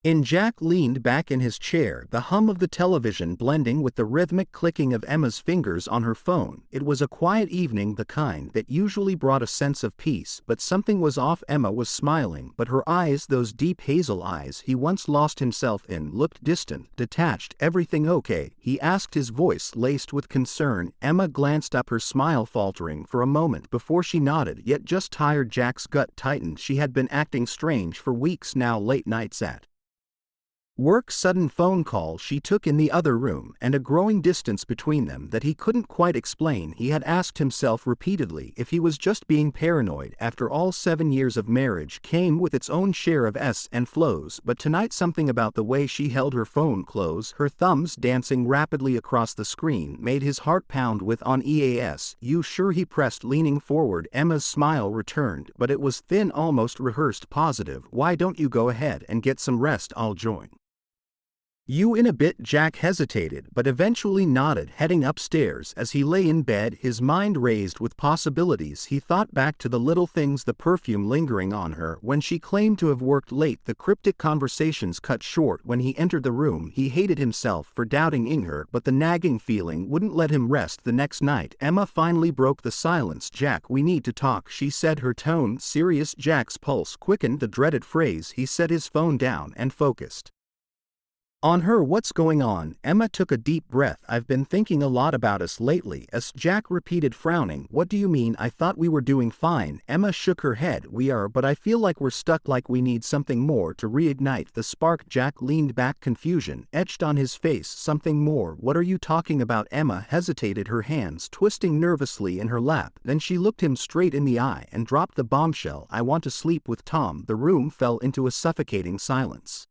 Jack leaned back in his chair, the hum of the television blending with the rhythmic clicking of Emma's fingers on her phone. It was a quiet evening, the kind that usually brought a sense of peace, but something was off. Emma was smiling, but her eyes, those deep hazel eyes he once lost himself in, looked distant, detached. "Everything okay?" he asked, his voice laced with concern. Emma glanced up, her smile faltering for a moment before she nodded, yet just tired. Jack's gut tightened. She had been acting strange for weeks now, late nights at work, sudden phone call she took in the other room, and a growing distance between them that he couldn't quite explain. He had asked himself repeatedly if he was just being paranoid. After all, 7 years of marriage came with its own share of ebbs and flows, but tonight something about the way she held her phone close, her thumbs dancing rapidly across the screen, made his heart pound with unease. "You sure?" he pressed, leaning forward. Emma's smile returned, but it was thin, almost rehearsed, positive. "Why don't you go ahead and get some rest? I'll join you in a bit." Jack hesitated, but eventually nodded, heading upstairs. As he lay in bed, his mind raised with possibilities. He thought back to the little things, the perfume lingering on her when she claimed to have worked late, the cryptic conversations cut short when he entered the room. He hated himself for doubting her, but the nagging feeling wouldn't let him rest. The next night, Emma finally broke the silence. "Jack, we need to talk," she said, her tone serious. Jack's pulse quickened, the dreaded phrase. He set his phone down and focused on her. "What's going on?" Emma took a deep breath. "I've been thinking a lot about us lately," as Jack repeated, frowning. "What do you mean? I thought we were doing fine." Emma shook her head. "We are, but I feel like we're stuck, like we need something more to reignite the spark." Jack leaned back, confusion etched on his face. "Something more? What are you talking about?" Emma hesitated, her hands twisting nervously in her lap. Then she looked him straight in the eye and dropped the bombshell. "I want to sleep with Tom." The room fell into a suffocating silence.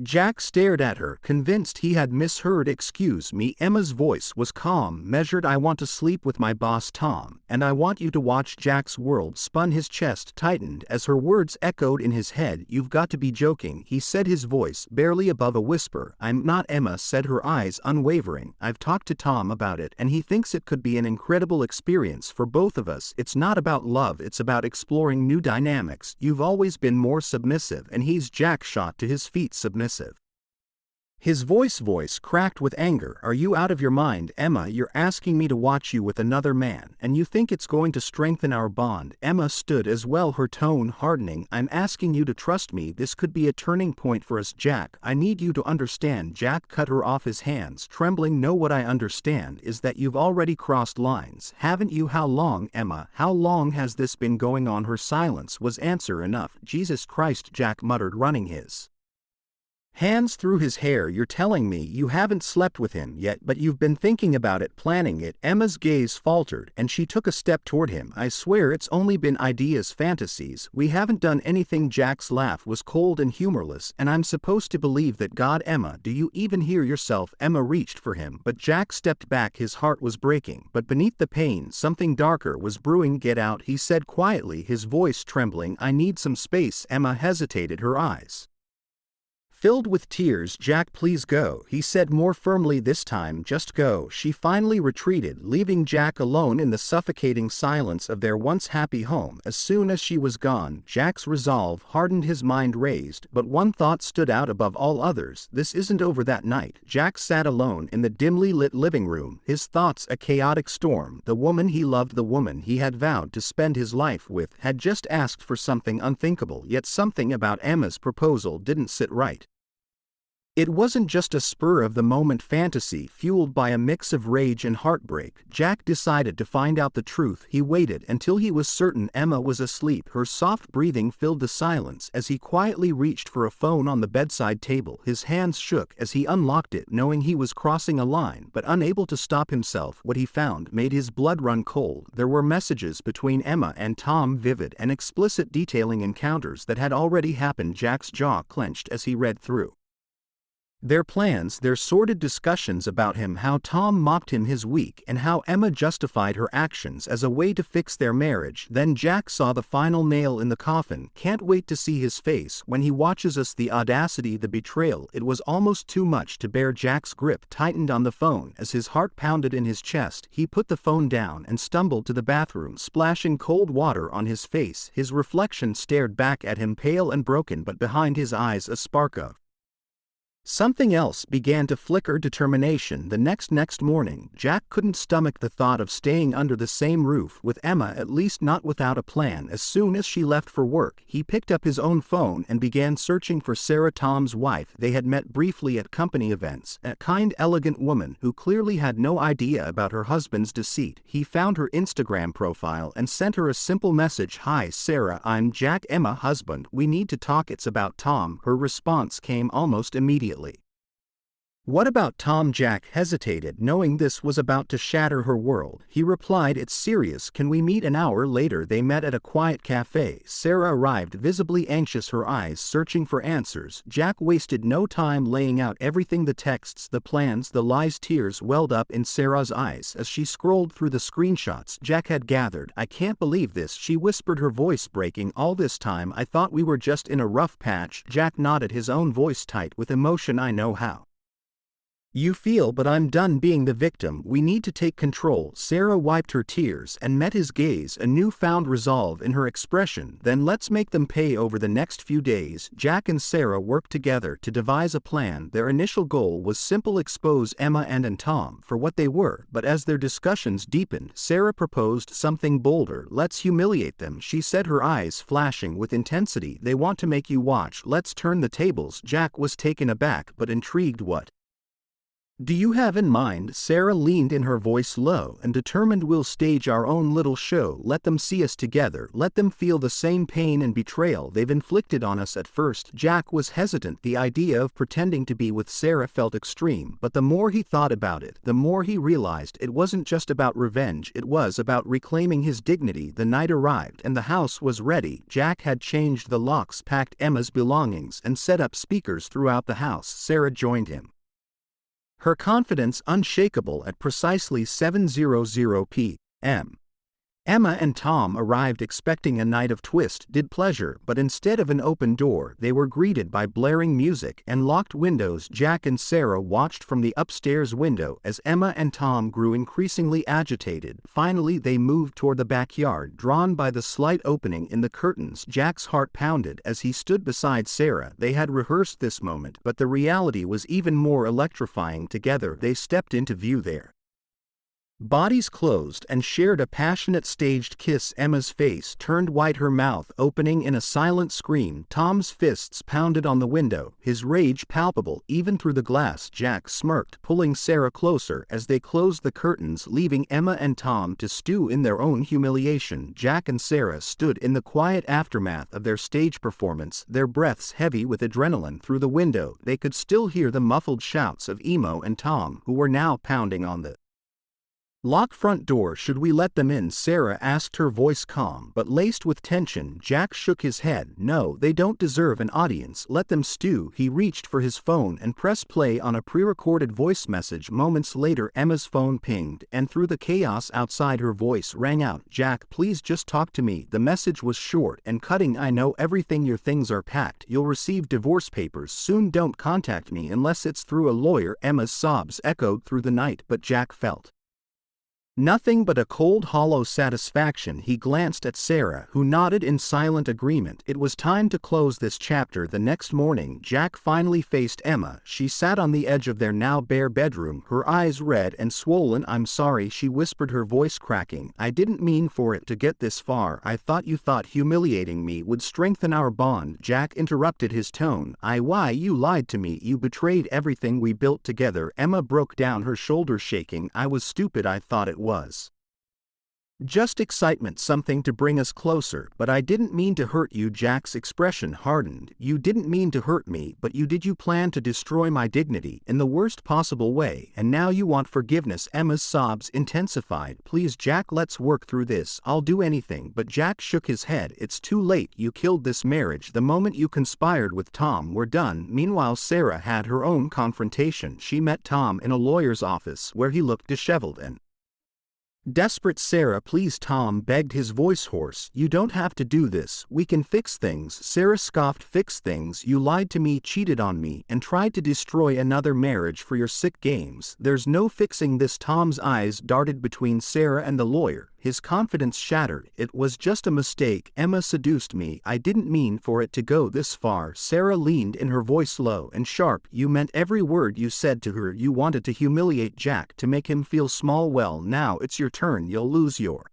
Jack stared at her, convinced he had misheard. "Excuse me." Emma's voice was calm, measured. "I want to sleep with my boss Tom, and I want you to watch." Jack's world spun, his chest tightened as her words echoed in his head. "You've got to be joking," he said, his voice barely above a whisper. "I'm not." Emma said, her eyes unwavering. "I've talked to Tom about it, and he thinks it could be an incredible experience for both of us. It's not about love, it's about exploring new dynamics. You've always been more submissive, and he's—" Jack shot to his feet. "Submissive?" His voice cracked with anger. "Are you out of your mind, Emma? You're asking me to watch you with another man, and you think it's going to strengthen our bond?" Emma stood as well, her tone hardening. "I'm asking you to trust me. This could be a turning point for us, Jack. I need you to understand." Jack cut her off, his hands trembling. "No, what I understand is that you've already crossed lines, haven't you?" "How long, Emma? How long has this been going on?" Her silence was answer enough. "Jesus Christ," Jack muttered, running his hands through his hair. "You're telling me you haven't slept with him yet, but you've been thinking about it, planning it?" Emma's gaze faltered, and she took a step toward him. "I swear it's only been ideas, fantasies. We haven't done anything." Jack's laugh was cold and humorless. "And I'm supposed to believe that? God, Emma, do you even hear yourself?" Emma reached for him, but Jack stepped back. His heart was breaking, but beneath the pain something darker was brewing. "Get out," he said quietly, his voice trembling. "I need some space." Emma hesitated, her eyes filled with tears. "Jack, please go," he said more firmly this time. "Just go." She finally retreated, leaving Jack alone in the suffocating silence of their once happy home. As soon as she was gone, Jack's resolve hardened, his mind raised, but one thought stood out above all others. This isn't over. That night, Jack sat alone in the dimly lit living room, his thoughts a chaotic storm. The woman he loved, the woman he had vowed to spend his life with, had just asked for something unthinkable, yet something about Emma's proposal didn't sit right. It wasn't just a spur-of-the-moment fantasy fueled by a mix of rage and heartbreak. Jack decided to find out the truth. He waited until he was certain Emma was asleep. Her soft breathing filled the silence as he quietly reached for a phone on the bedside table. His hands shook as he unlocked it, knowing he was crossing a line, but unable to stop himself. What he found made his blood run cold. There were messages between Emma and Tom, vivid and explicit, detailing encounters that had already happened. Jack's jaw clenched as he read through Their plans, their sordid discussions about him, how Tom mocked him his week, and how Emma justified her actions as a way to fix their marriage. Then Jack saw the final nail in the coffin. Can't wait to see his face when he watches us. The audacity, the betrayal. It was almost too much to bear. Jack's grip tightened on the phone as his heart pounded in his chest. He put the phone down and stumbled to the bathroom, splashing cold water on his face. His reflection stared back at him, pale and broken, but behind his eyes a spark of something else began to flicker: determination. The next morning, Jack couldn't stomach the thought of staying under the same roof with Emma, at least not without a plan. As soon as she left for work, he picked up his own phone and began searching for Sarah, Tom's wife. They had met briefly at company events, a kind, elegant woman who clearly had no idea about her husband's deceit. He found her Instagram profile and sent her a simple message: "Hi Sarah, I'm Jack, Emma husband. We need to talk. It's about Tom." Her response came almost immediately. "What about Tom?" Jack hesitated, knowing this was about to shatter her world. He replied, "It's serious. Can we meet?" An hour later they met at a quiet cafe. Sarah arrived, visibly anxious, her eyes searching for answers. Jack wasted no time laying out everything: the texts, the plans, the lies. Tears welled up in Sarah's eyes as she scrolled through the screenshots Jack had gathered. "I can't believe this," she whispered, her voice breaking. "All this time I thought we were just in a rough patch." Jack nodded, his own voice tight with emotion. "I know how you feel, but I'm done being the victim. We need to take control." Sarah wiped her tears and met his gaze, a newfound resolve in her expression. "Then let's make them pay." Over the next few days, Jack and Sarah worked together to devise a plan. Their initial goal was simple: expose Emma and Tom for what they were. But as their discussions deepened, Sarah proposed something bolder. "Let's humiliate them," she said, her eyes flashing with intensity. "They want to make you watch. Let's turn the tables." Jack was taken aback but intrigued. "What do you have in mind?" Sarah leaned in, her voice low and determined. "We'll stage our own little show. Let them see us together. Let them feel the same pain and betrayal they've inflicted on us." At first, Jack was hesitant. The idea of pretending to be with Sarah felt extreme, but the more he thought about it, the more he realized it wasn't just about revenge, it was about reclaiming his dignity. The night arrived and the house was ready. Jack had changed the locks, packed Emma's belongings, and set up speakers throughout the house. Sarah joined him, her confidence unshakable. At precisely 7:00 p.m., Emma and Tom arrived, expecting a night of twist, did pleasure, but instead of an open door, they were greeted by blaring music and locked windows. Jack and Sarah watched from the upstairs window as Emma and Tom grew increasingly agitated. Finally, they moved toward the backyard, drawn by the slight opening in the curtains. Jack's heart pounded as he stood beside Sarah. They had rehearsed this moment, but the reality was even more electrifying. Together, they stepped into view, their bodies closed, and shared a passionate staged kiss. Emma's face turned white, her mouth opening in a silent scream. Tom's fists pounded on the window, his rage palpable even through the glass. Jack smirked, pulling Sarah closer as they closed the curtains, leaving Emma and Tom to stew in their own humiliation. Jack and Sarah stood in the quiet aftermath of their stage performance, their breaths heavy with adrenaline. Through the window, they could still hear the muffled shouts of Emo and Tom, who were now pounding on the locked front door. "Should we let them in?" Sarah asked, her voice calm but laced with tension. Jack shook his head. "No, they don't deserve an audience. Let them stew." He reached for his phone and pressed play on a pre-recorded voice message. Moments later, Emma's phone pinged, and through the chaos outside, her voice rang out, "Jack, please just talk to me." The message was short and cutting. "I know everything. Your things are packed. You'll receive divorce papers soon. Don't contact me unless it's through a lawyer." Emma's sobs echoed through the night, but Jack felt nothing but a cold, hollow satisfaction. He glanced at Sarah, who nodded in silent agreement. It was time to close this chapter. The next morning, Jack finally faced Emma. She sat on the edge of their now bare bedroom, her eyes red and swollen. "I'm sorry," she whispered, her voice cracking. "I didn't mean for it to get this far. I thought you thought humiliating me would strengthen our bond." Jack interrupted, his tone, Why, you lied to me. You betrayed everything we built together." Emma broke down, her shoulders shaking. "I was stupid. I thought it was Just excitement, something to bring us closer, but I didn't mean to hurt you. Jack's expression hardened. You didn't mean to hurt me, but you did. You plan to destroy my dignity in the worst possible way, and now you want forgiveness. Emma's sobs intensified. Please Jack, let's work through this. I'll do anything. But Jack shook his head. It's too late. You killed this marriage the moment you conspired with Tom. We're done. Meanwhile, Sarah had her own confrontation. She met Tom in a lawyer's office where he looked disheveled and desperate. Sarah, please, Tom begged, his voice hoarse. You don't have to do this. We can fix things. Sarah scoffed. Fix things? You lied to me, cheated on me, and tried to destroy another marriage for your sick games. There's no fixing this. Tom's eyes darted between Sarah and the lawyer. His confidence shattered. It was just a mistake. Emma seduced me. I didn't mean for it to go this far. Sarah leaned in, her voice low and sharp. You meant every word you said to her. You wanted to humiliate Jack, to make him feel small. Well, now it's your turn. You'll lose your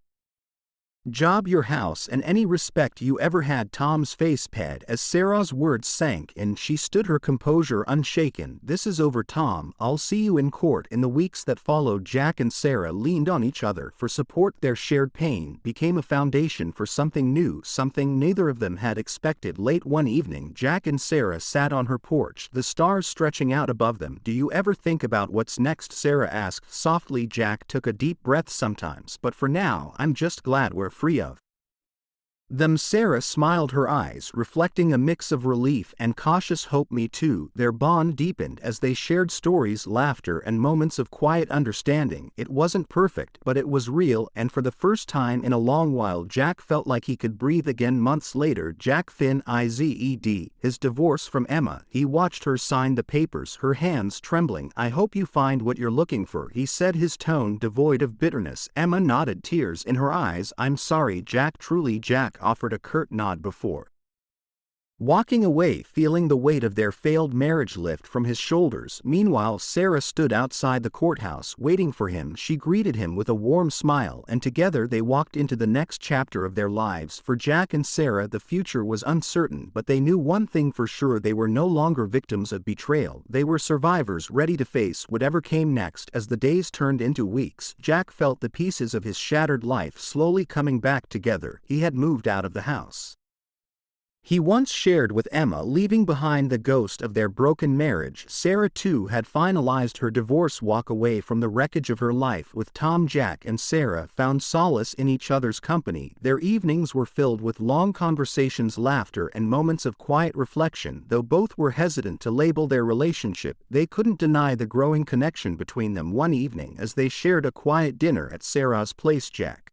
job, your house, and any respect you ever had. Tom's face paled as Sarah's words sank in. She stood, her composure unshaken. This is over, Tom. I'll see you in court. In the weeks that followed, Jack and Sarah leaned on each other for support. Their shared pain became a foundation for something new, something neither of them had expected. Late one evening, Jack and Sarah sat on her porch, the stars stretching out above them. Do you ever think about what's next? Sarah asked softly. Jack took a deep breath. Sometimes, but for now, I'm just glad we're free of them. Sarah smiled, her eyes reflecting a mix of relief and cautious hope. Me too. Their bond deepened as they shared stories, laughter, and moments of quiet understanding. It wasn't perfect, but it was real, and for the first time in a long while, Jack felt like he could breathe again. Months later, Jack finished his divorce from Emma. He watched her sign the papers, her hands trembling. I hope you find what you're looking for, he said, his tone devoid of bitterness. Emma nodded, tears in her eyes. I'm sorry, Jack. Truly. Jack offered a curt nod before walking away, feeling the weight of their failed marriage lift from his shoulders. Meanwhile, Sarah stood outside the courthouse, waiting for him. She greeted him with a warm smile, and together they walked into the next chapter of their lives. For Jack and Sarah, the future was uncertain, but they knew one thing for sure: they were no longer victims of betrayal. They were survivors, ready to face whatever came next. As the days turned into weeks, Jack felt the pieces of his shattered life slowly coming back together. He had moved out of the house he once shared with Emma, leaving behind the ghost of their broken marriage. Sarah too had finalized her divorce, walk away from the wreckage of her life with Tom. Jack and Sarah found solace in each other's company. Their evenings were filled with long conversations, laughter, and moments of quiet reflection. Though both were hesitant to label their relationship, they couldn't deny the growing connection between them. One evening, as they shared a quiet dinner at Sarah's place, Jack